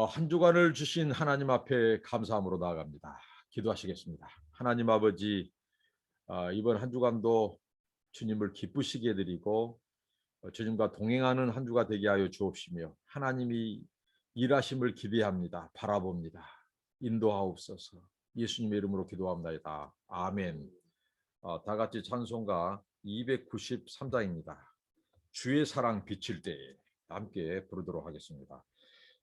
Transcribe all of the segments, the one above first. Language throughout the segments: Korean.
한 주간을 주신 하나님 앞에 감사함으로 나아갑니다. 기도하시겠습니다. 하나님 아버지, 이번 한 주간도 주님을 기쁘시게 해드리고 주님과 동행하는 한 주가 되게 하여 주옵시며, 하나님이 일하심을 기대합니다. 바라봅니다. 인도하옵소서. 예수님의 이름으로 기도합니다. 아멘. 다 같이 찬송가 293장입니다. 주의 사랑 비칠 때에 함께 부르도록 하겠습니다.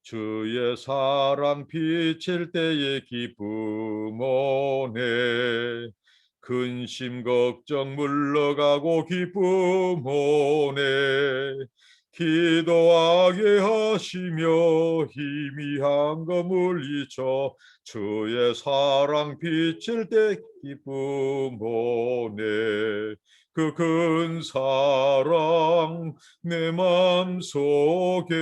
주의 사랑 비칠 때에 기쁨 오네, 근심 걱정 물러가고 기쁨 오네, 기도하게 하시며 희미한 거 물리쳐 주의 사랑 비칠 때 기쁨 오네. 그 큰 사랑 내 맘속에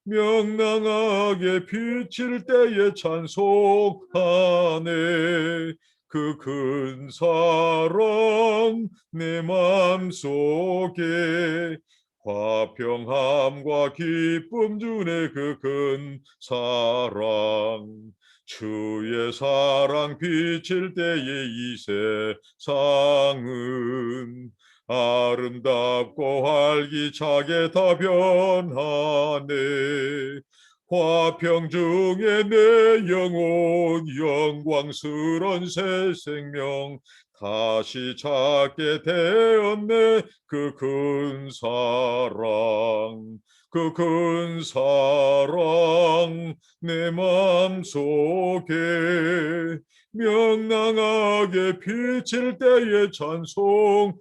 명랑하게 비칠 때에 찬송하네. 그 큰 사랑 내 맘속에 화평함과 기쁨 주네. 그 큰 사랑, 주의 사랑 비칠 때에 이 세상은 아름답고 활기차게 다 변하네. 화평 중에 내 영혼 영광스런 새 생명 다시 찾게 되었네. 그 큰 사랑, 그 큰 사랑 내 맘속에 명랑하게 비칠 때에 찬송하네.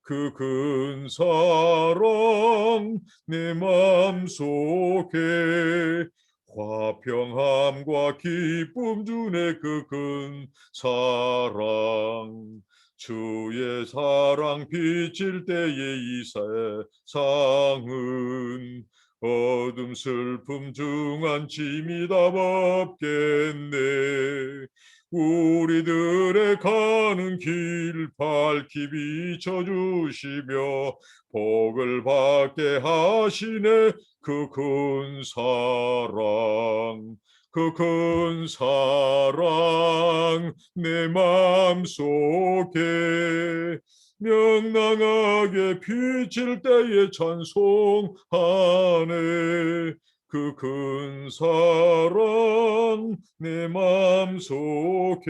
그 큰 사랑 내 맘속에 화평함과 기쁨 주네. 그 큰 사랑, 주의 사랑 비칠 때에 이 세상은 어둠 슬픔 중한 짐이 다 없겠네. 우리들의 가는 길 밝히 비춰주시며 복을 받게 하시네. 그 큰 사랑, 그 큰 사랑 내 맘속에 명랑하게 비칠 때에 찬송하네. 그 큰 사랑 내 맘속에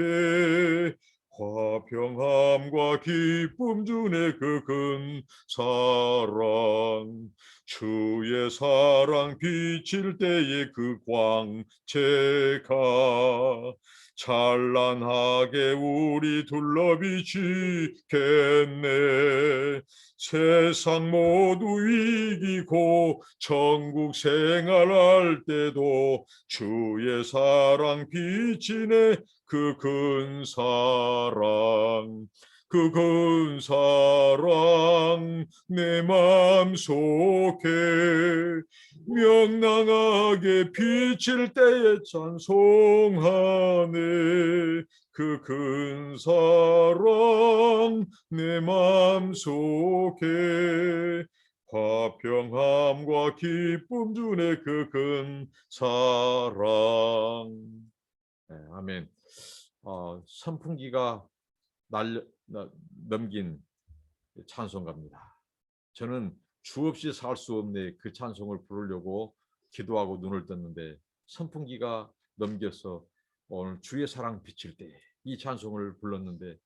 화평함과 기쁨 주네. 그 큰 사랑, 주의 사랑 비칠 때에 그 광채가 찬란하게 우리 둘러 비치겠네. 세상 모두 이기고 천국 생활할 때도 주의 사랑 비치네. 그 큰 사랑, 그 큰 사랑 내 맘속에 명랑하게 비칠 때에 찬송하네. 그 큰 사랑 내 맘속에 화평함과 기쁨 주네. 그 큰 사랑. 네, 아멘. 선풍기가 넘긴 찬송가입니다. 저는 주 없이 살 수 없네 그 찬송을 부르려고 기도하고 눈을 떴는데 선풍기가 넘겨서 오늘 주의 사랑 비칠 때 이 찬송을 불렀는데,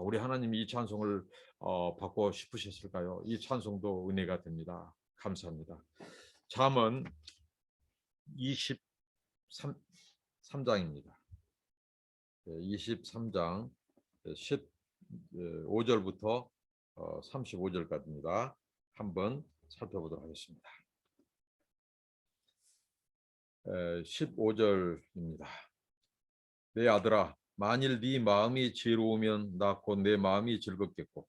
우리 하나님이 이 찬송을 받고 싶으셨을까요? 이 찬송도 은혜가 됩니다. 감사합니다. 잠언 23장입니다. 23장 15절부터 35절까지입니다. 한번 살펴보도록 하겠습니다. 15절입니다. 내 아들아, 만일 네 마음이 지혜로우면 나 곧 내 마음이 즐겁겠고,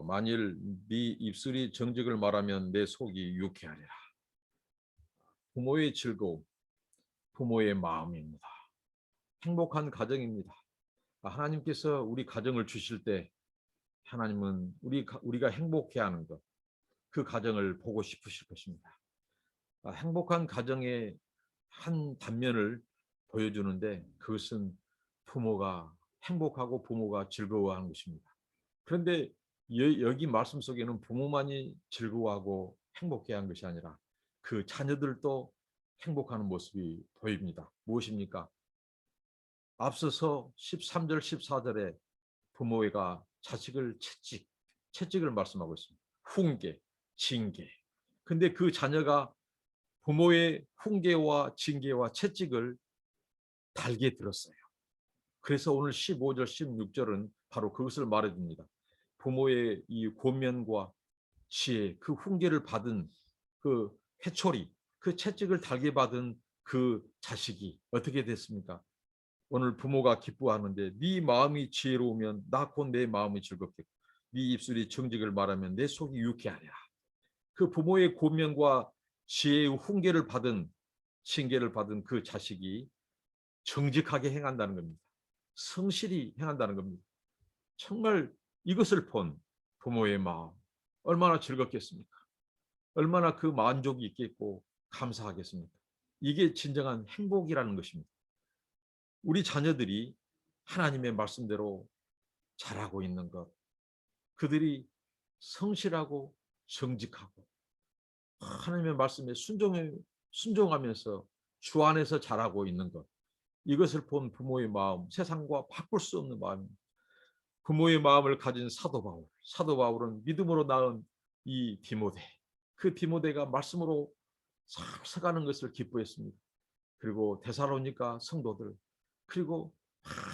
만일 네 입술이 정직을 말하면 내 속이 유쾌하리라. 부모의 즐거움, 부모의 마음입니다. 행복한 가정입니다. 하나님께서 우리 가정을 주실 때 하나님은 우리가 행복해하는 것, 그 가정을 보고 싶으실 것입니다. 행복한 가정의 한 단면을 보여주는데 그것은 부모가 행복하고 부모가 즐거워하는 것입니다. 그런데 여기 말씀 속에는 부모만이 즐거워하고 행복해하는 것이 아니라 그 자녀들도 행복하는 모습이 보입니다. 무엇입니까? 앞서서 13절, 14절에 부모가 자식을 채찍을 말씀하고 있습니다. 훈계, 징계. 근데 그 자녀가 부모의 훈계와 징계와 채찍을 달게 들었어요. 그래서 오늘 15절, 16절은 바로 그것을 말해줍니다. 부모의 이 권면과 지혜, 그 훈계를 받은 그 회초리, 그 채찍을 달게 받은 그 자식이 어떻게 됐습니까? 오늘 부모가 기뻐하는데 네 마음이 지혜로우면 나 곧 내 마음이 즐겁겠고 네 입술이 정직을 말하면 내 속이 유쾌하리라. 그 부모의 권면과 지혜의 훈계를 받은 징계를 받은 그 자식이 정직하게 행한다는 겁니다. 성실히 행한다는 겁니다. 정말 이것을 본 부모의 마음 얼마나 즐겁겠습니까? 얼마나 그 만족이 있겠고 감사하겠습니까? 이게 진정한 행복이라는 것입니다. 우리 자녀들이 하나님의 말씀대로 잘하고 있는 것, 그들이 성실하고 정직하고 하나님의 말씀에 순종하면서 주 안에서 잘하고 있는 것, 이것을 본 부모의 마음, 세상과 바꿀 수 없는 마음입니다. 부모의 마음을 가진 사도 바울은 믿음으로 낳은 이 디모데, 그 디모데가 말씀으로 살아가는 것을 기뻐했습니다. 그리고 데살로니가 성도들, 그리고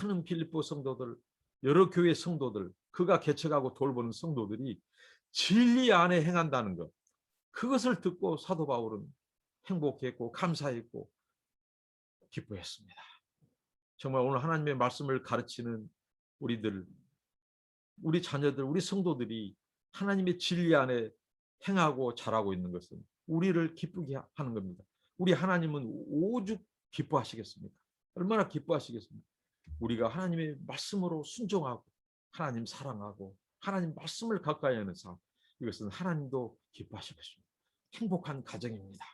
많은 빌립보 성도들, 여러 교회 성도들, 그가 개척하고 돌보는 성도들이 진리 안에 행한다는 것, 그것을 듣고 사도 바울은 행복했고 감사했고 기뻐했습니다. 정말 오늘 하나님의 말씀을 가르치는 우리들, 우리 자녀들, 우리 성도들이 하나님의 진리 안에 행하고 잘하고 있는 것은 우리를 기쁘게 하는 겁니다. 우리 하나님은 오죽 기뻐하시겠습니까? 얼마나 기뻐하시겠습니까? 우리가 하나님의 말씀으로 순종하고 하나님 사랑하고 하나님 말씀을 가까이 하는 삶, 이것은 하나님도 기뻐하실 것입니다. 행복한 가정입니다.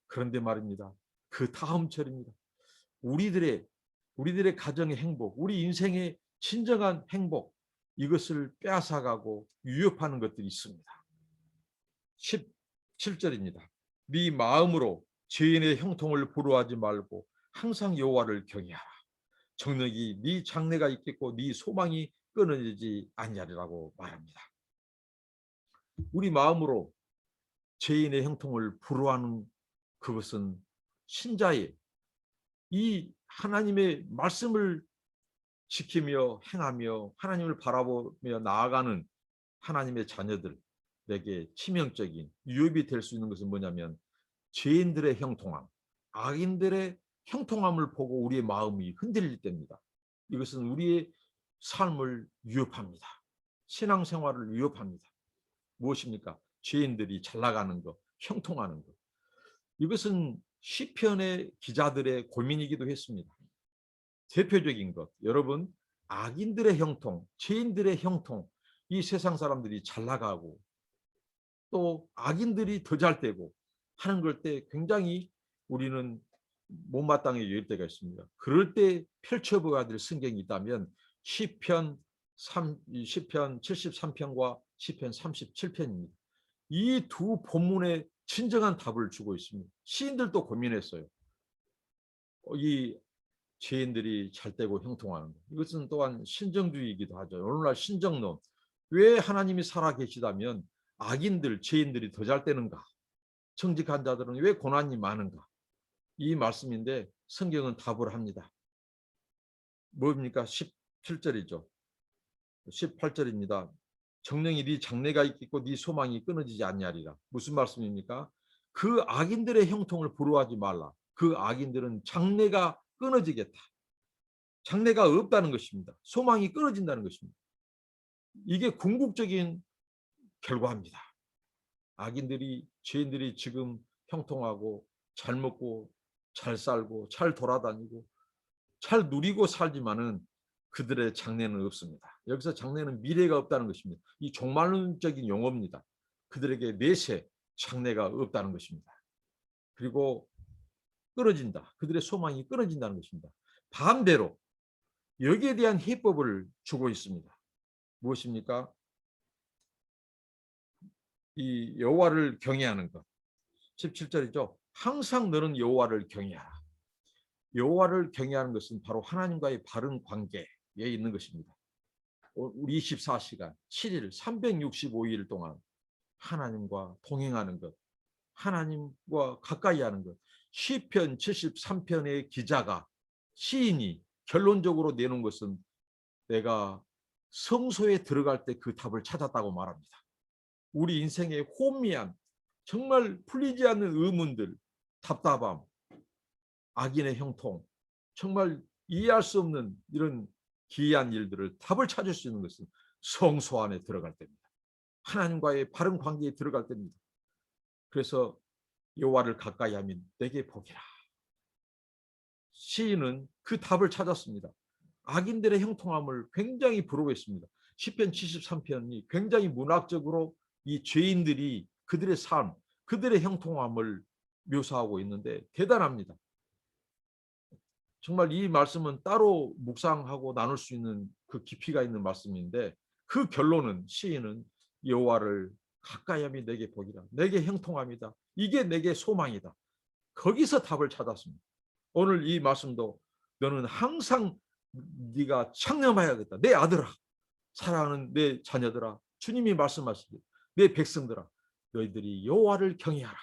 그런데 말입니다. 그 다음 절입니다. 우리들의 가정의 행복, 우리 인생의 진정한 행복, 이것을 빼앗아가고 위협하는 것들이 있습니다. 17절입니다. 네 마음으로 죄인의 형통을 부러워하지 말고 항상 여호와를 경외하라. 정력이 네 장래가 있겠고 네 소망이 끊어지지 아니하리라고 말합니다. 우리 마음으로 죄인의 형통을 부러워하는 그것은 신자의 이 하나님의 말씀을 지키며 행하며 하나님을 바라보며 나아가는 하나님의 자녀들에게 치명적인 위협이 될 수 있는 것은 뭐냐면 죄인들의 형통함, 악인들의 형통함을 보고 우리의 마음이 흔들릴 때입니다. 이것은 우리의 삶을 위협합니다. 신앙생활을 위협합니다. 무엇입니까? 죄인들이 잘 나가는 것, 형통하는 것. 이것은 시편의 기자들의 고민이기도 했습니다. 대표적인 것, 여러분, 악인들의 형통, 죄인들의 형통, 이 세상 사람들이 잘 나가고 또 악인들이 더 잘 되고 하는 걸 때 굉장히 우리는 못마땅해 여길 때가 있습니다. 그럴 때 펼쳐보아야 될 성경이 있다면 시편 73편과 시편 37편입니다. 이 두 본문에 진정한 답을 주고 있습니다. 시인들도 고민했어요. 이 죄인들이 잘되고 형통하는 것. 이것은 또한 신정주의이기도 하죠. 오늘날 신정론. 왜 하나님이 살아계시다면 악인들, 죄인들이 더 잘되는가? 정직한 자들은 왜 고난이 많은가? 이 말씀인데 성경은 답을 합니다. 뭡니까? 17절이죠. 18절입니다. 정령이 네 장래가 있겠고 네 소망이 끊어지지 아니하리라. 무슨 말씀입니까? 그 악인들의 형통을 부러워하지 말라. 그 악인들은 장래가 끊어지겠다. 장래가 없다는 것입니다. 소망이 끊어진다는 것입니다. 이게 궁극적인 결과입니다. 악인들이, 죄인들이 지금 형통하고 잘 먹고 잘 살고 잘 돌아다니고 잘 누리고 살지만은 그들의 장래는 없습니다. 여기서 장래는 미래가 없다는 것입니다. 이 종말론적인 용어입니다. 그들에게 내세 장래가 없다는 것입니다. 그리고 끊어진다. 그들의 소망이 끊어진다는 것입니다. 반대로 여기에 대한 해법을 주고 있습니다. 무엇입니까? 이 여호와를 경외하는 것. 17절이죠. 항상 너는 여호와를 경외하라. 여호와를 경외하는 것은 바로 하나님과의 바른 관계에 있는 것입니다. 우리 24시간 7일 365일 동안 하나님과 동행하는 것, 하나님과 가까이 하는 것. 시편 73편의 기자가 시인이 결론적으로 내놓은 것은 내가 성소에 들어갈 때 그 답을 찾았다고 말합니다. 우리 인생의 혼미한 정말 풀리지 않는 의문들, 답답함, 악인의 형통, 정말 이해할 수 없는 이런 기이한 일들을 답을 찾을 수 있는 것은 성소 안에 들어갈 때입니다. 하나님과의 바른 관계에 들어갈 때입니다. 그래서 여호와를 가까이 하면 내게 복이라. 시인은 그 답을 찾았습니다. 악인들의 형통함을 굉장히 부러워했습니다. 시편 73편이 굉장히 문학적으로 이 죄인들이 그들의 삶, 그들의 형통함을 묘사하고 있는데 대단합니다. 정말 이 말씀은 따로 묵상하고 나눌 수 있는 그 깊이가 있는 말씀인데 그 결론은 시인은 여호와를 가까이 하면 내게 복이다. 내게 형통함이다. 이게 내게 소망이다. 거기서 답을 찾았습니다. 오늘 이 말씀도 너는 항상 네가 창념해야겠다. 내 아들아, 사랑하는 내 자녀들아, 주님이 말씀하시길 내 백성들아, 너희들이 여호와를 경외하라.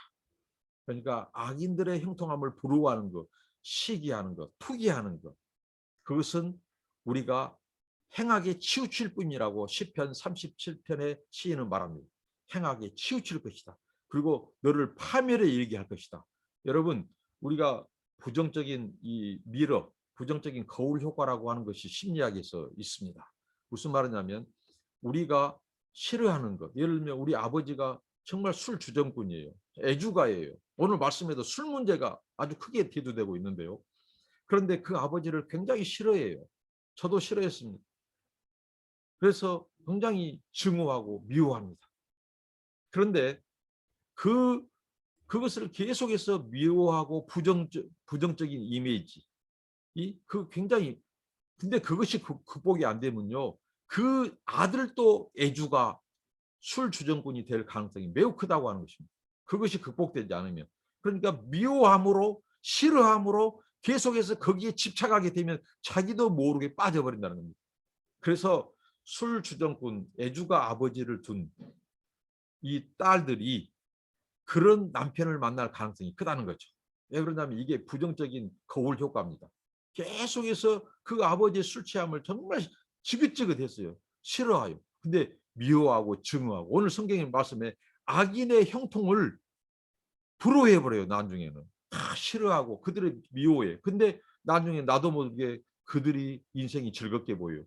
그러니까 악인들의 형통함을 부러워하는 것, 시기하는 것, 투기하는 것, 그것은 우리가 행악에 치우칠 뿐이라고 시편 37편의 시인은 말합니다. 행악에 치우칠 것이다. 그리고 너를 파멸에 이르게 할 것이다. 여러분, 우리가 부정적인 이 미러, 부정적인 거울 효과라고 하는 것이 심리학에서 있습니다. 무슨 말이냐면 우리가 싫어하는 것, 예를 들면 우리 아버지가 정말 술 주정꾼이에요. 애주가예요. 오늘 말씀에도 술 문제가 아주 크게 대두되고 있는데요. 그런데 그 아버지를 굉장히 싫어해요. 저도 싫어했습니다. 그래서 굉장히 증오하고 미워합니다. 그런데 그것을 계속해서 미워하고 부정적인 이미지, 굉장히, 근데 그것이 극복이 안 되면요, 그 아들도 애주가 술 주정꾼이 될 가능성이 매우 크다고 하는 것입니다. 그것이 극복되지 않으면. 그러니까 미워함으로, 싫어함으로 계속해서 거기에 집착하게 되면 자기도 모르게 빠져버린다는 겁니다. 그래서 술 주정꾼 애주가 아버지를 둔 이 딸들이 그런 남편을 만날 가능성이 크다는 거죠. 왜 그러냐면 이게 부정적인 거울 효과입니다. 계속해서 그 아버지의 술 취함을 정말 지긋지긋했어요. 싫어해요. 근데 미워하고 증오하고 오늘 성경의 말씀에 악인의 형통을 부러워해버려요. 나중에는 다 싫어하고 그들을 미워해. 근데 나중에 나도 모르게 그들이 인생이 즐겁게 보여요.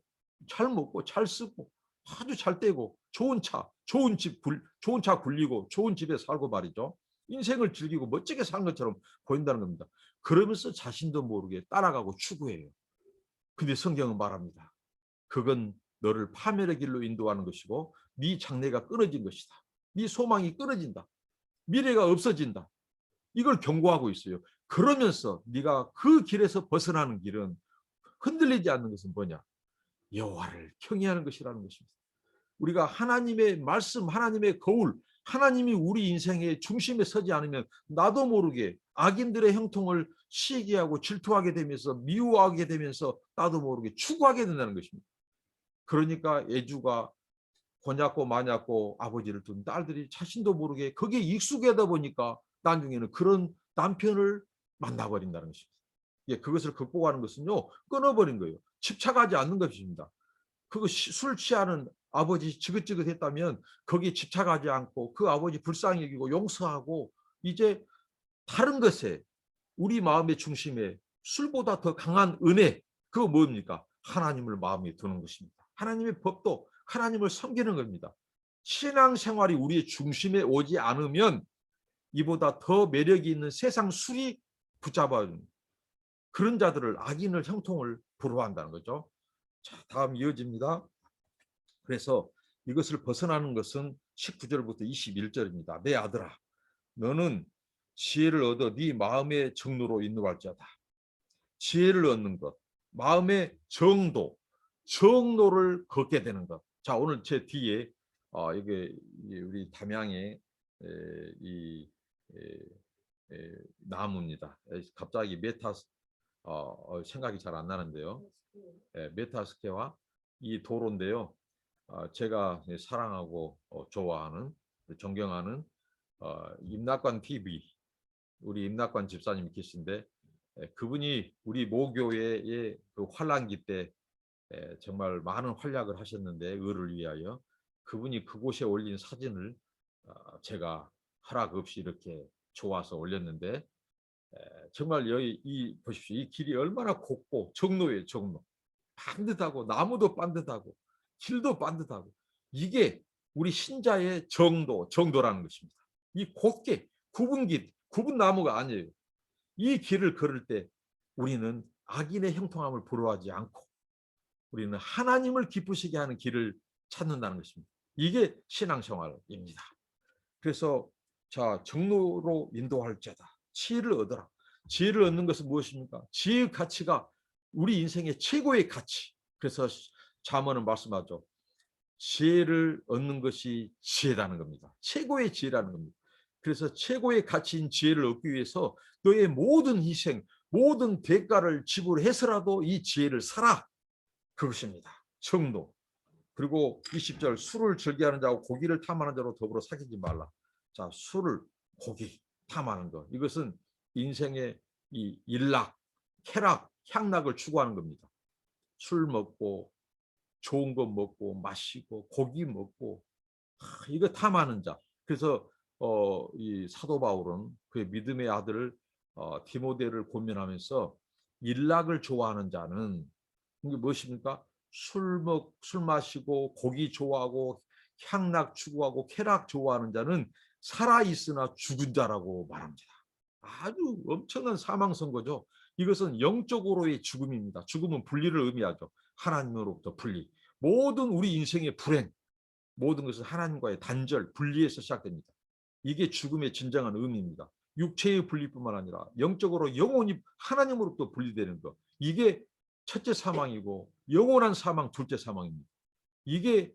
잘 먹고 잘 쓰고 아주 잘 떼고 좋은 차, 좋은 집, 좋은 차 굴리고 좋은 집에 살고 말이죠. 인생을 즐기고 멋지게 산 것처럼 보인다는 겁니다. 그러면서 자신도 모르게 따라가고 추구해요. 근데 성경은 말합니다. 그건 너를 파멸의 길로 인도하는 것이고 네 장래가 끊어진 것이다. 네 소망이 끊어진다. 미래가 없어진다. 이걸 경고하고 있어요. 그러면서 네가 그 길에서 벗어나는 길은 흔들리지 않는 것은 뭐냐? 여호와를 경외하는 것이라는 것입니다. 우리가 하나님의 말씀, 하나님의 거울, 하나님이 우리 인생의 중심에 서지 않으면 나도 모르게 악인들의 형통을 시기하고 질투하게 되면서 미워하게 되면서 나도 모르게 추구하게 된다는 것입니다. 그러니까 애주가 권약고 마냐고 아버지를 둔 딸들이 자신도 모르게 거기에 익숙하다 보니까 나중에는 그런 남편을 만나버린다는 것입니다. 예, 그것을 극복하는 것은요, 끊어버린 거예요. 집착하지 않는 것입니다. 그거 술 취하는 아버지 지긋지긋했다면 거기에 집착하지 않고 그 아버지 불쌍히 여기고 용서하고 이제 다른 것에 우리 마음의 중심에 술보다 더 강한 은혜, 그거 뭡니까? 하나님을 마음에 두는 것입니다. 하나님의 법도 하나님을 섬기는 겁니다. 신앙생활이 우리의 중심에 오지 않으면 이보다 더 매력이 있는 세상 술이 붙잡아주는 그런 자들을 악인을 형통을 부러워한다는 거죠. 자, 다음 이어집니다. 그래서 이것을 벗어나는 것은 19절부터 21절입니다. 내 아들아, 너는 지혜를 얻어 네 마음의 정로로 인도할지어다. 지혜를 얻는 것, 마음의 정로를 걷게 되는 것. 자, 오늘 제 뒤에 이게 우리 담양의 이 나무입니다. 갑자기 생각이 잘 안 나는데요. 메타스케와 이 도로인데요. 제가 사랑하고 좋아하는 존경하는 임낙관 TV 우리 임낙관 집사님 계신데 그분이 우리 모교회의 그 환란기 때 정말 많은 활약을 하셨는데 의를 위하여 그분이 그곳에 올린 사진을 제가 허락 없이 이렇게 좋아서 올렸는데 정말 여기 보십시오. 이 길이 얼마나 곱고 정로예요. 정로. 반듯하고 나무도 반듯하고 길도 반듯하고 이게 우리 신자의 정도라는 것입니다. 이 곱게 굽은 나무가 아니에요. 이 길을 걸을 때 우리는 악인의 형통함을 부러워하지 않고 우리는 하나님을 기쁘시게 하는 길을 찾는다는 것입니다. 이게 신앙생활입니다. 그래서 자, 정로로 인도할 자다. 지혜를 얻어라. 지혜를 얻는 것은 무엇입니까? 지혜의 가치가 우리 인생의 최고의 가치. 그래서 잠언은 말씀하죠. 지혜를 얻는 것이 지혜라는 겁니다. 최고의 지혜라는 겁니다. 그래서 최고의 가치인 지혜를 얻기 위해서 너의 모든 희생, 모든 대가를 지불해서라도 이 지혜를 사라. 그것입니다. 정도. 그리고 20절 술을 즐겨하는 자와 고기를 탐하는 자로 더불어 사귀지 말라. 자, 술을 고기 탐하는 것. 이것은 인생의 이 일락, 쾌락, 향락을 추구하는 겁니다. 술 먹고 좋은 거 먹고 마시고 고기 먹고 이거 탐하는 자. 그래서 이 사도 바울은 그의 믿음의 아들 디모데를 고면하면서 일락을 좋아하는 자는 이게 무엇입니까? 술 마시고 고기 좋아하고 향락 추구하고 쾌락 좋아하는 자는 살아있으나 죽은 자라고 말합니다. 아주 엄청난 사망 선고죠. 이것은 영적으로의 죽음입니다. 죽음은 분리를 의미하죠. 하나님으로부터 분리. 모든 우리 인생의 불행, 모든 것은 하나님과의 단절, 분리에서 시작됩니다. 이게 죽음의 진정한 의미입니다. 육체의 분리뿐만 아니라 영적으로 영혼이 하나님으로부터 분리되는 것. 이게 첫째 사망이고 영원한 사망, 둘째 사망입니다. 이게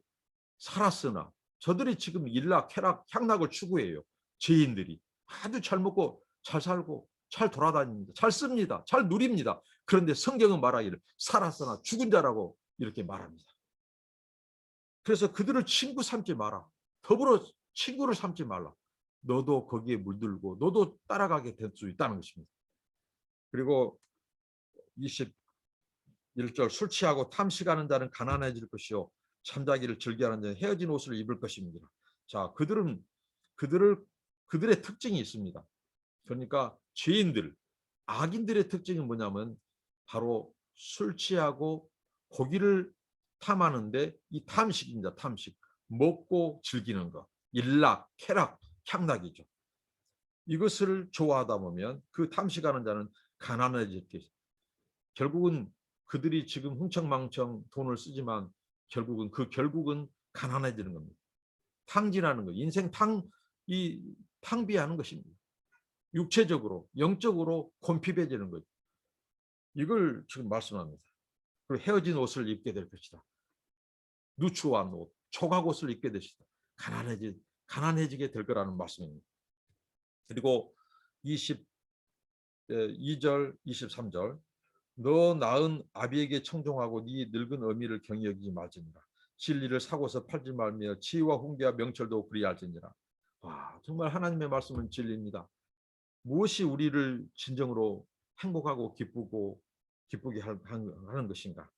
살았으나 저들이 지금 일락, 쾌락, 향락을 추구해요. 죄인들이 아주 잘 먹고 잘 살고 잘 돌아다닙니다. 잘 씁니다. 잘 누립니다. 그런데 성경은 말하기를 살았으나 죽은 자라고 이렇게 말합니다. 그래서 그들을 친구 삼지 마라. 더불어 친구를 삼지 말라. 너도 거기에 물들고 너도 따라가게 될 수 있다는 것입니다. 그리고 21절 술 취하고 탐식하는 자는 가난해질 것이요 잠자기를 즐겨하는 자는 헤어진 옷을 입을 것입니다. 자, 그들의 특징이 있습니다. 그러니까 죄인들, 악인들의 특징이 뭐냐면 바로 술 취하고 고기를 탐하는데 이 탐식입니다. 탐식. 먹고 즐기는 것. 일락, 쾌락, 향락이죠. 이것을 좋아하다 보면 그 탐식하는 자는 가난해질 게 결국은 그들이 지금 흥청망청 돈을 쓰지만 결국은 가난해지는 겁니다. 탕진하는 거, 인생 탕비하는 것입니다. 육체적으로, 영적으로 곤핍해지는 거죠. 이걸 지금 말씀합니다. 그리고 헤어진 옷을 입게 될 것이다. 누추한 옷, 초각 옷을 입게 되시다. 가난해지게 될 거라는 말씀입니다. 그리고 22절, 23절 너 낳은 아비에게 청종하고 네 늙은 어미를 경히 여기지 말지니라. 진리를 사고서 팔지 말며 지혜와 훈계와 명철도 그리할지니라. 와, 정말 하나님의 말씀은 진리입니다. 무엇이 우리를 진정으로 행복하고 기쁘게 하는 것인가?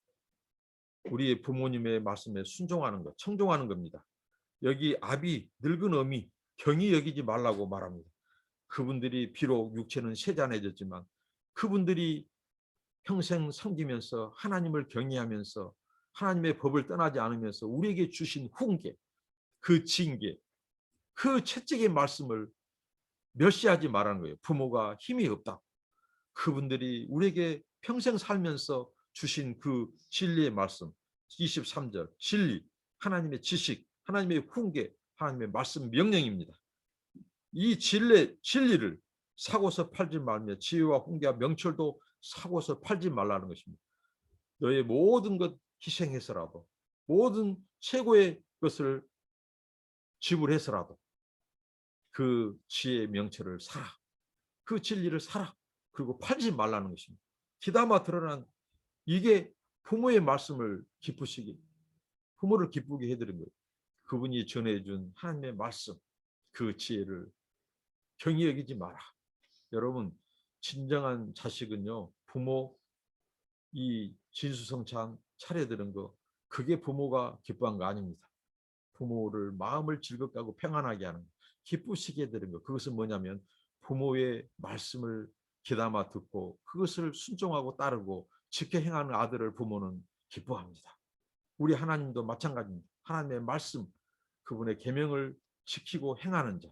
우리의 부모님의 말씀에 순종하는 것, 청종하는 겁니다. 여기 아비, 늙은 어미 경히 여기지 말라고 말합니다. 그분들이 비록 육체는 세잔해졌지만 그분들이 평생 섬기면서 하나님을 경외하면서 하나님의 법을 떠나지 않으면서 우리에게 주신 훈계, 그 징계, 그 채찍의 말씀을 멸시하지 말라는 거예요. 부모가 힘이 없다. 그분들이 우리에게 평생 살면서 주신 그 진리의 말씀, 23절 진리, 하나님의 지식, 하나님의 훈계, 하나님의 말씀 명령입니다. 이 진리를 사고서 팔지 말며 지혜와 훈계와 명철도 사고서 팔지 말라는 것입니다. 너의 모든 것 희생해서라도 모든 최고의 것을 지불해서라도 그 지혜의 명철을 사라. 그 진리를 사라. 그리고 팔지 말라는 것입니다. 기담아 드러난 이게 부모의 말씀을 기쁘시게 부모를 기쁘게 해드린 거예요. 그분이 전해준 하나님의 말씀 그 지혜를 경히 여기지 마라. 여러분 진정한 자식은요 부모 이 진수성찬 차려드는 거 그게 부모가 기뻐한 거 아닙니다. 부모를 마음을 즐겁게 하고 평안하게 하는 거, 기쁘시게 되는 거 그것은 뭐냐면 부모의 말씀을 귀담아 듣고 그것을 순종하고 따르고 지켜 행하는 아들을 부모는 기뻐합니다. 우리 하나님도 마찬가지입니다. 하나님의 말씀 그분의 계명을 지키고 행하는 자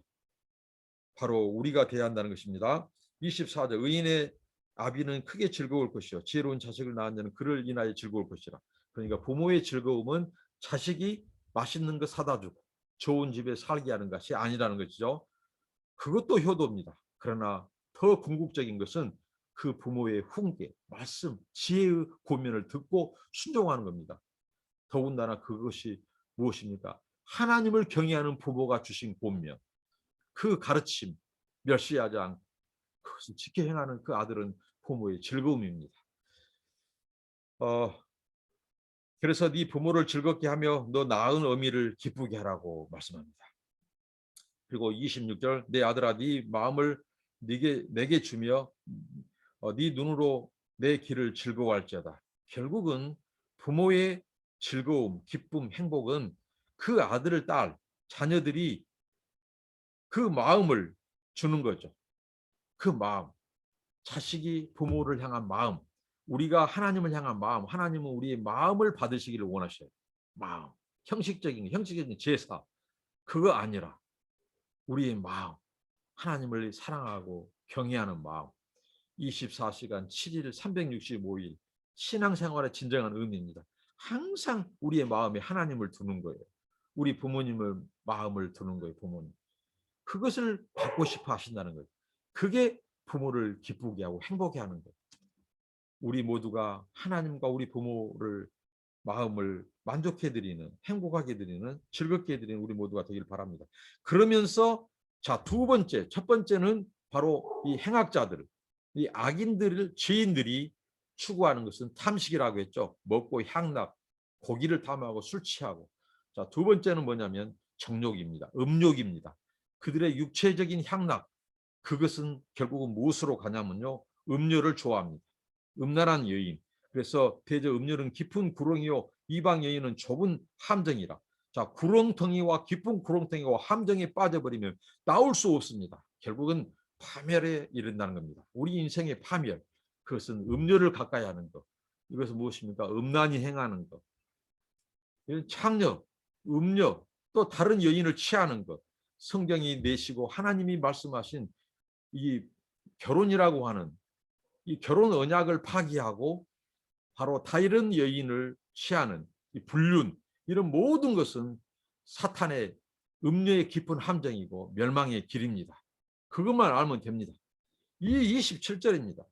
바로 우리가 돼야 한다는 것입니다. 24절 의인의 아비는 크게 즐거울 것이요 지혜로운 자식을 낳은 자는 그를 인하여 즐거울 것이라. 그러니까 부모의 즐거움은 자식이 맛있는 거 사다 주고 좋은 집에 살게 하는 것이 아니라는 것이죠. 그것도 효도입니다. 그러나 더 궁극적인 것은 그 부모의 훈계, 말씀, 지혜의 고면을 듣고 순종하는 겁니다. 더군다나 그것이 무엇입니까? 하나님을 경외하는 부모가 주신 권면, 그 가르침 멸시하지 않고 그것을 지켜 행하는 그 아들은 부모의 즐거움입니다. 그래서 네 부모를 즐겁게 하며 너 낳은 어미를 기쁘게 하라고 말씀합니다. 그리고 26절 내 아들아 네 마음을 내게 주며 네 눈으로 내 길을 즐거워할지어다. 결국은 부모의 즐거움, 기쁨, 행복은 그 아들을 딸, 자녀들이 그 마음을 주는 거죠. 그 마음, 자식이 부모를 향한 마음, 우리가 하나님을 향한 마음, 하나님은 우리의 마음을 받으시기를 원하셔요. 마음, 형식적인 제사, 그거 아니라 우리의 마음, 하나님을 사랑하고 경외하는 마음, 24시간 7일 365일 신앙생활의 진정한 의미입니다. 항상 우리의 마음에 하나님을 두는 거예요. 우리 부모님을 마음을 두는 거예요. 부모님. 그것을 받고 싶어 하신다는 거예요. 그게 부모를 기쁘게 하고 행복해 하는 거예요. 우리 모두가 하나님과 우리 부모를 마음을 만족해 드리는 행복하게 드리는 즐겁게 드리는 우리 모두가 되길 바랍니다. 그러면서 자, 두 번째, 첫 번째는 바로 이 행악자들, 이 악인들을 죄인들이 추구하는 것은 탐식이라고 했죠. 먹고 향락, 고기를 탐하고 술 취하고. 자, 두 번째는 뭐냐면 정욕입니다. 음욕입니다. 그들의 육체적인 향락, 그것은 결국은 무엇으로 가냐면요. 음료를 좋아합니다. 음란한 여인. 그래서 대저 음료는 깊은 구렁이요 이방 여인은 좁은 함정이라. 자, 구렁텅이와 깊은 구렁텅이와 함정에 빠져버리면 나올 수 없습니다. 결국은 파멸에 이른다는 겁니다. 우리 인생의 파멸. 그것은 음료를 가까이 하는 것. 이것은 무엇입니까? 음란히 행하는 것. 창녀, 음녀, 또 다른 여인을 취하는 것. 성경이 내시고 하나님이 말씀하신 이 결혼이라고 하는 이 결혼 언약을 파기하고 바로 다른 여인을 취하는 이 불륜 이런 모든 것은 사탄의 음녀의 깊은 함정이고 멸망의 길입니다. 그것만 알면 됩니다. 이 27절입니다.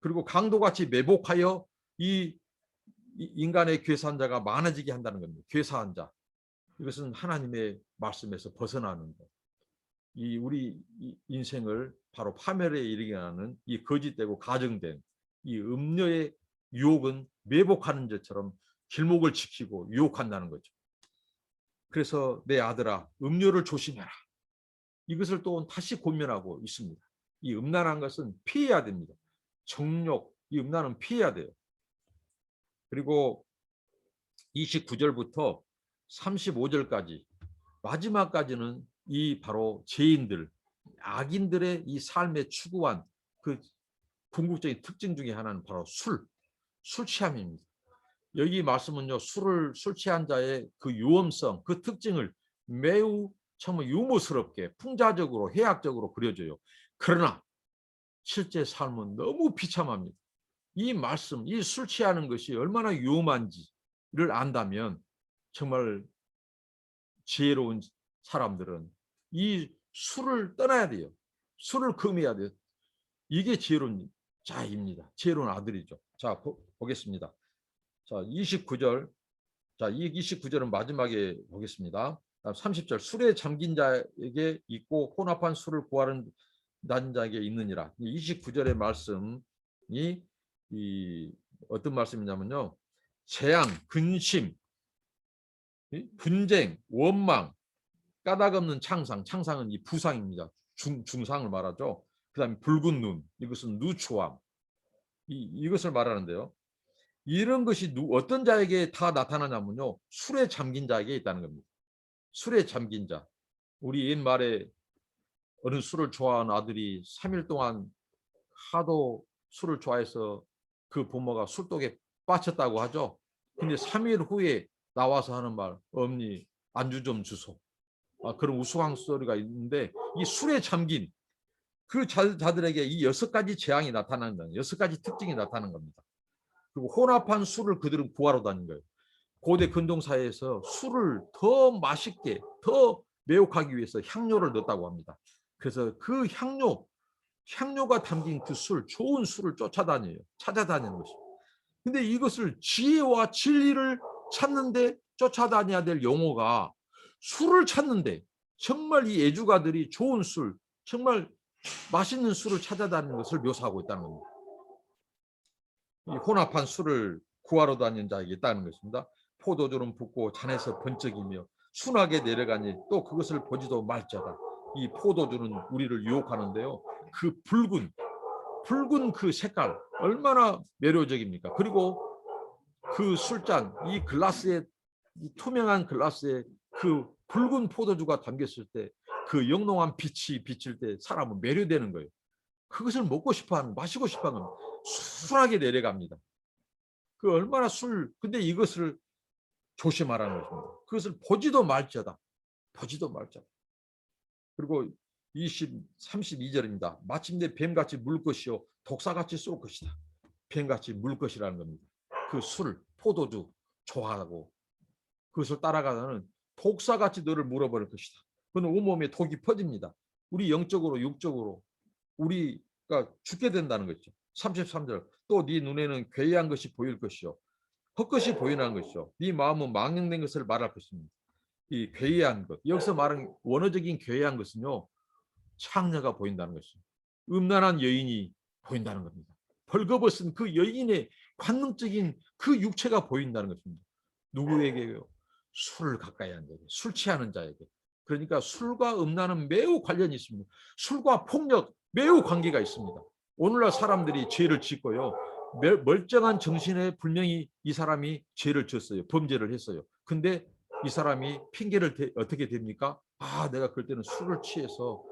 그리고 강도같이 매복하여 이 인간의 괴산자가 많아지게 한다는 겁니다. 괴사한 자. 이것은 하나님의 말씀에서 벗어나는 것. 이 우리 인생을 바로 파멸에 이르게 하는 이 거짓되고 가정된 이 음녀의 유혹은 매복하는 것처럼 길목을 지키고 유혹한다는 거죠. 그래서 내 아들아 음료를 조심해라. 이것을 또 다시 권면하고 있습니다. 이 음란한 것은 피해야 됩니다. 정욕, 이 음란은 피해야 돼요. 그리고 29절부터 35절까지 마지막까지는 이 바로 죄인들, 악인들의 이 삶에 추구한 그 궁극적인 특징 중에 하나는 바로 술 취함입니다. 여기 말씀은요, 술 취한 자의 그 유험성, 그 특징을 매우 정말 유머스럽게, 풍자적으로, 해학적으로 그려줘요. 그러나 실제 삶은 너무 비참합니다. 이 말씀, 이 술 취하는 것이 얼마나 위험한지를 안다면 정말 지혜로운 사람들은 이 술을 떠나야 돼요. 술을 금해야 돼요. 이게 지혜로운 자입니다. 지혜로운 아들이죠. 자, 보겠습니다. 자, 29절. 자, 이 29절은 마지막에 보겠습니다. 30절. 술에 잠긴 자에게 있고 혼합한 술을 구하는 자에게 있느니라. 29절의 말씀이 어떤 말씀이냐면요. 재앙, 근심, 분쟁, 원망, 까닭 없는 창상. 창상은 이 부상입니다. 중상을 말하죠. 그다음에 붉은 눈. 이것은 누추함. 이것을 말하는데요. 이런 것이 어떤 자에게 다 나타나냐면요. 술에 잠긴 자에게 있다는 겁니다. 술에 잠긴 자. 우리 옛말에 어느 술을 좋아하는 아들이 3일 동안 하도 술을 좋아해서 그 부모가 술독에 빠쳤다고 하죠. 근데 3일 후에 나와서 하는 말, 어머니 안주 좀 주소. 그런 우스꽝소리가 있는데 이 술에 잠긴 그 자들에게 이 6가지 재앙이 나타나는 6가지 특징이 나타나는 겁니다. 그리고 혼합한 술을 그들은 구하러 다닌 거예요. 고대 근동사회에서 술을 더 맛있게, 더 매혹하기 위해서 향료를 넣었다고 합니다. 그래서 그 향료가 담긴 그 술, 좋은 술을 쫓아다녀요. 찾아다니는 것입니다. 근데 이것을 지혜와 진리를 찾는데 쫓아다녀야 될 용어가 술을 찾는데 정말 이 애주가들이 좋은 술, 정말 맛있는 술을 찾아다니는 것을 묘사하고 있다는 겁니다. 이 혼합한 술을 구하러 다니는 자에게 있다는 것입니다. 포도주는 붓고 잔에서 번쩍이며 순하게 내려가니 또 그것을 보지도 말자다. 이 포도주는 우리를 유혹하는데요. 그 붉은 그 색깔 얼마나 매료적입니까? 그리고 그 술잔, 이 글라스에, 이 투명한 글라스에 그 붉은 포도주가 담겼을 때 그 영롱한 빛이 비칠 때 사람은 매료되는 거예요. 그것을 먹고 싶어하는, 마시고 싶어하는, 순하게 내려갑니다. 그 얼마나 근데 이것을 조심하라는 것입니다. 그것을 보지도 말자다. 보지도 말자다. 그리고 32절입니다. 마침내 뱀같이 물 것이요 독사같이 쏠 것이다. 뱀같이 물 것이라는 겁니다. 그 술, 포도주 좋아하고 그것을 따라가는 독사같이 너를 물어버릴 것이다. 그는 온몸에 독이 퍼집니다. 우리 영적으로 육적으로 우리가 죽게 된다는 것이죠. 33절 또 네 눈에는 괴이한 것이 보일 것이요 헛것이 보이는 것이요 네 마음은 망령된 것을 말할 것입니다. 이 괴이한 것 여기서 말하는 원어적인 괴이한 것은요 창녀가 보인다는 것입니다. 음란한 여인이 보인다는 겁니다. 벌거벗은 그 여인의 관능적인 그 육체가 보인다는 것입니다. 누구에게요? 술을 가까이 하는 자에게, 술 취하는 자에게. 그러니까 술과 음란은 매우 관련이 있습니다. 술과 폭력 매우 관계가 있습니다. 오늘날 사람들이 죄를 짓고요. 멀쩡한 정신에 분명히 이 사람이 죄를 졌어요. 범죄를 했어요. 근데 이 사람이 핑계를 어떻게 됩니까? 내가 그때는 술을 취해서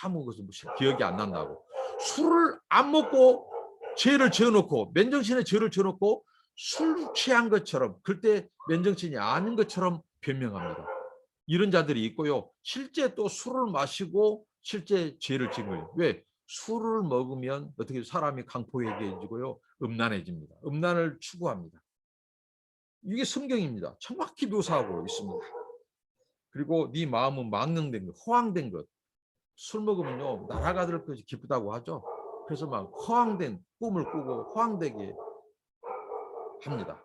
아무 것을 기억이 안 난다고. 술을 안 먹고 죄를 지어놓고 맨정신에 죄를 지어놓고 술 취한 것처럼 그때 맨정신이 아닌 것처럼 변명합니다. 이런 자들이 있고요. 실제 또 술을 마시고 실제 죄를 지은 거예요. 왜? 술을 먹으면 어떻게 사람이 강포해지고요. 음란해집니다. 음란을 추구합니다. 이게 성경입니다. 정확히 묘사하고 있습니다. 그리고 네 마음은 망령된 것, 허황된 것. 술 먹으면요. 나라가 될 것이 기쁘다고 하죠. 그래서 막 허황된 꿈을 꾸고 허황되게 합니다.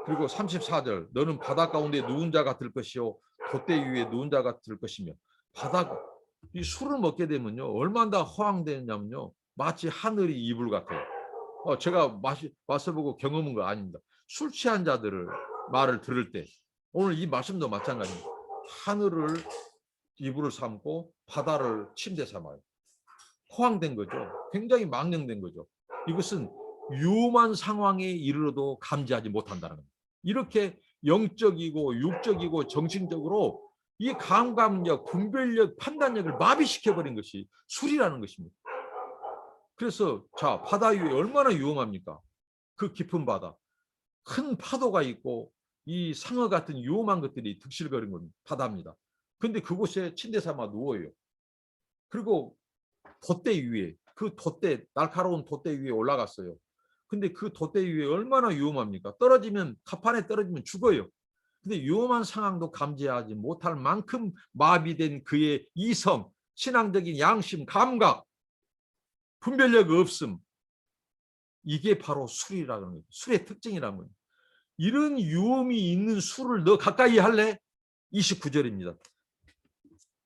그리고 34절 너는 바다 가운데 누운 자가 될 것이요 돛대 위에 누운 자가 될 것이며 이 술을 먹게 되면요 얼마나 허황되냐면요 마치 하늘이 이불 같아요. 제가 마셔보고 경험한 거 아닙니다. 술 취한 자들을 말을 들을 때 오늘 이 말씀도 마찬가지입니다. 하늘을 이불을 삼고 바다를 침대 삼아요. 허황된 거죠. 굉장히 망령된 거죠. 이것은 위험한 상황에 이르러도 감지하지 못한다는 겁니다. 이렇게 영적이고 육적이고 정신적으로 이 감각력, 분별력, 판단력을 마비시켜버린 것이 술이라는 것입니다. 그래서 자 바다 위에 얼마나 위험합니까? 그 깊은 바다. 큰 파도가 있고 이 상어 같은 위험한 것들이 득실거리는 건 바다입니다. 근데 그곳에 침대 삼아 누워요. 그리고 돛대 위에 날카로운 돛대 위에 올라갔어요. 근데 그 돛대 위에 얼마나 위험합니까? 갑판에 떨어지면 죽어요. 근데 위험한 상황도 감지하지 못할 만큼 마비된 그의 이성, 신앙적인 양심, 감각 분별력 없음. 이게 바로 술이라는 거예요. 술의 특징이라는 거예요. 이런 유험이 있는 술을 너 가까이 할래? 29절입니다.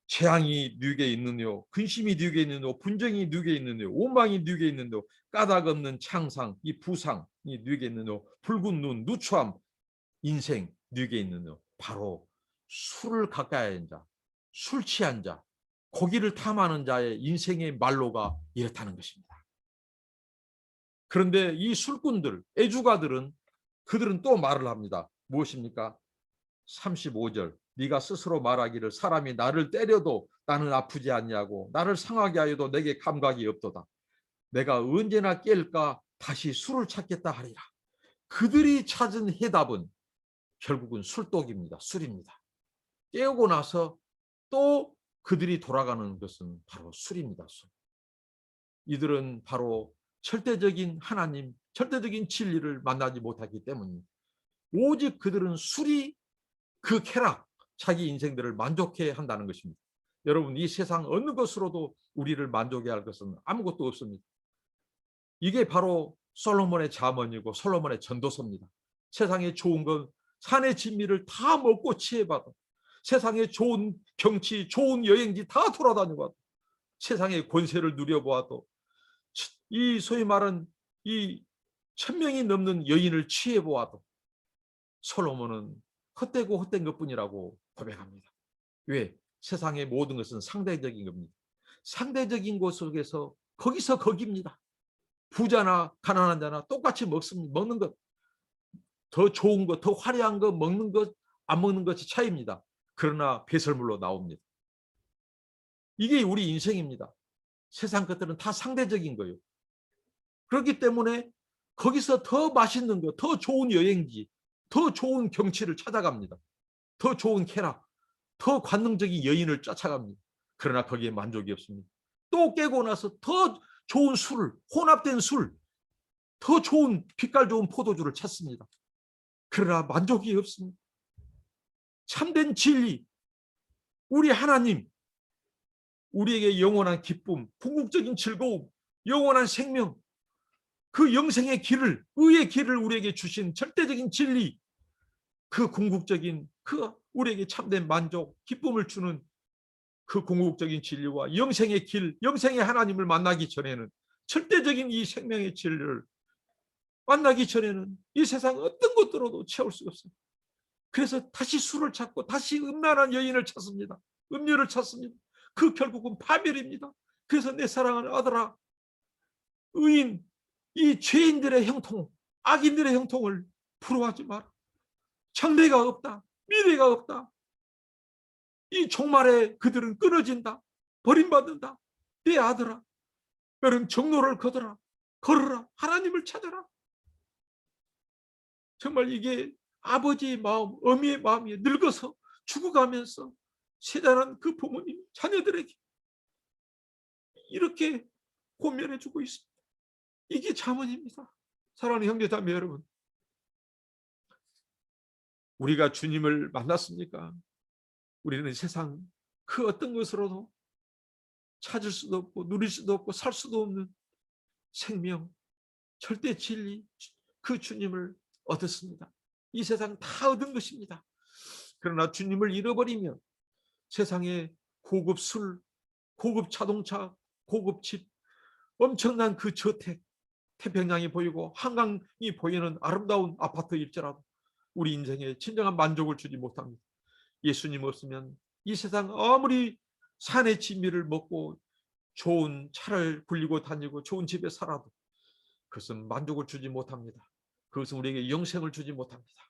재앙이 네게 있느뇨, 근심이 네게 있느뇨, 분쟁이 네게 있느뇨, 오망이 네게 있느뇨, 까닭 없는 창상, 이 부상이 네게 있느뇨, 붉은 눈, 누추함, 인생 네게 있느뇨. 바로 술을 가까이 하는 자, 술 취한 자, 고기를 탐하는 자의 인생의 말로가 이렇다는 것입니다. 그런데 이 술꾼들, 애주가들은 그들은 또 말을 합니다. 무엇입니까? 35절. 네가 스스로 말하기를 사람이 나를 때려도 나는 아프지 않냐고, 나를 상하게 하여도 내게 감각이 없도다. 내가 언제나 깰까 다시 술을 찾겠다 하리라. 그들이 찾은 해답은 결국은 술독입니다. 술입니다. 깨우고 나서 또 그들이 돌아가는 것은 바로 술입니다. 술. 이들은 바로 절대적인 하나님, 절대적인 진리를 만나지 못하기 때문입니다. 오직 그들은 술이 그 쾌락, 자기 인생들을 만족해 한다는 것입니다. 여러분, 이 세상 어느 것으로도 우리를 만족해 할 것은 아무것도 없습니다. 이게 바로 솔로몬의 잠언이고 솔로몬의 전도서입니다. 세상에 좋은 건 산의 진미를 다 먹고 취해봐도, 세상에 좋은 경치, 좋은 여행지 다 돌아다녀봐도, 세상의 권세를 누려보아도, 이 소위 말하는 이 1000명이 넘는 여인을 취해보아도 솔로몬은 헛되고 헛된 것뿐이라고 고백합니다. 왜? 세상의 모든 것은 상대적인 겁니다. 상대적인 것 속에서 거기서 거기입니다. 부자나 가난한 자나 똑같이 먹는 것, 더 좋은 것, 더 화려한 것 먹는 것, 안 먹는 것이 차이입니다. 그러나 배설물로 나옵니다. 이게 우리 인생입니다. 세상 것들은 다 상대적인 거예요. 그렇기 때문에 거기서 더 맛있는 것, 더 좋은 여행지, 더 좋은 경치를 찾아갑니다. 더 좋은 쾌락, 더 관능적인 여인을 쫓아갑니다. 그러나 거기에 만족이 없습니다. 또 깨고 나서 더 좋은 술을, 혼합된 술, 더 좋은 빛깔 좋은 포도주를 찾습니다. 그러나 만족이 없습니다. 참된 진리, 우리 하나님, 우리에게 영원한 기쁨, 궁극적인 즐거움, 영원한 생명, 그 영생의 길을, 의의 길을 우리에게 주신 절대적인 진리, 그 궁극적인, 그 우리에게 참된 만족, 기쁨을 주는 그 궁극적인 진리와 영생의 길, 영생의 하나님을 만나기 전에는, 절대적인 이 생명의 진리를 만나기 전에는 이 세상 어떤 것들로도 채울 수가 없어요. 그래서 다시 술을 찾고 다시 음란한 여인을 찾습니다. 음료를 찾습니다. 그 결국은 파멸입니다. 그래서 내 사랑하는 아들아, 의인, 이 죄인들의 형통, 악인들의 형통을 부러워하지 마라. 장래가 없다. 미래가 없다. 이 종말에 그들은 끊어진다. 버림받는다. 내 아들아, 너는 정로를 걸어라. 하나님을 찾아라. 정말 이게 아버지의 마음, 어미의 마음이 늙어서 죽어가면서 세잔한 그 부모님, 자녀들에게 이렇게 권면해주고 있습니다. 이게 잠언입니다. 사랑하는 형제 자매 여러분, 우리가 주님을 만났습니까? 우리는 세상 그 어떤 것으로도 찾을 수도 없고 누릴 수도 없고 살 수도 없는 생명, 절대 진리, 그 주님을 얻었습니다. 이 세상 다 얻은 것입니다. 그러나 주님을 잃어버리면 세상에 고급 술, 고급 자동차, 고급 집, 엄청난 그 저택, 태평양이 보이고 한강이 보이는 아름다운 아파트일지라도 우리 인생에 진정한 만족을 주지 못합니다. 예수님 없으면 이 세상 아무리 산의 진미를 먹고 좋은 차를 굴리고 다니고 좋은 집에 살아도 그것은 만족을 주지 못합니다. 그것은 우리에게 영생을 주지 못합니다.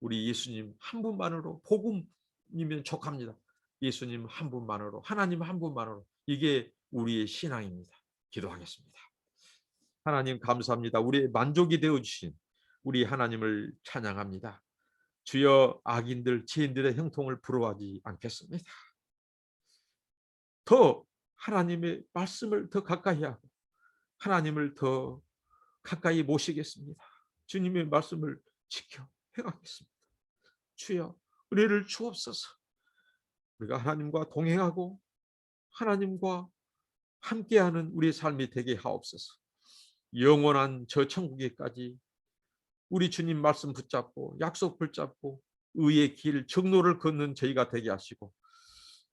우리 예수님 한 분만으로, 복음이면 족합니다. 예수님 한 분만으로, 하나님 한 분만으로, 이게 우리의 신앙입니다. 기도하겠습니다. 하나님 감사합니다. 우리의 만족이 되어주신 우리 하나님을 찬양합니다. 주여, 악인들, 죄인들의 형통을 부러워하지 않겠습니다. 더 하나님의 말씀을 더 가까이 하고 하나님을 더 가까이 모시겠습니다. 주님의 말씀을 지켜 행하겠습니다. 주여, 은혜를 주옵소서. 우리가 하나님과 동행하고 하나님과 함께하는 우리 삶이 되게 하옵소서. 영원한 저 천국에까지 우리 주님 말씀 붙잡고 약속 붙잡고 의의 길 정로를 걷는 저희가 되게 하시고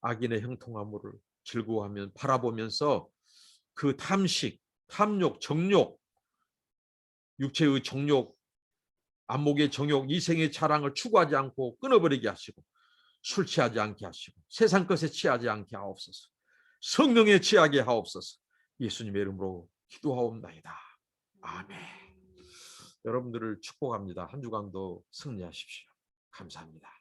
악인의 형통함을 즐거워하면 바라보면서 그 탐식, 탐욕, 정욕, 육체의 정욕, 안목의 정욕, 이생의 자랑을 추구하지 않고 끊어버리게 하시고 술 취하지 않게 하시고 세상 것에 취하지 않게 하옵소서. 성령에 취하게 하옵소서. 예수님의 이름으로 기도하옵나이다. 아멘. 여러분들을 축복합니다. 한 주간도 승리하십시오. 감사합니다.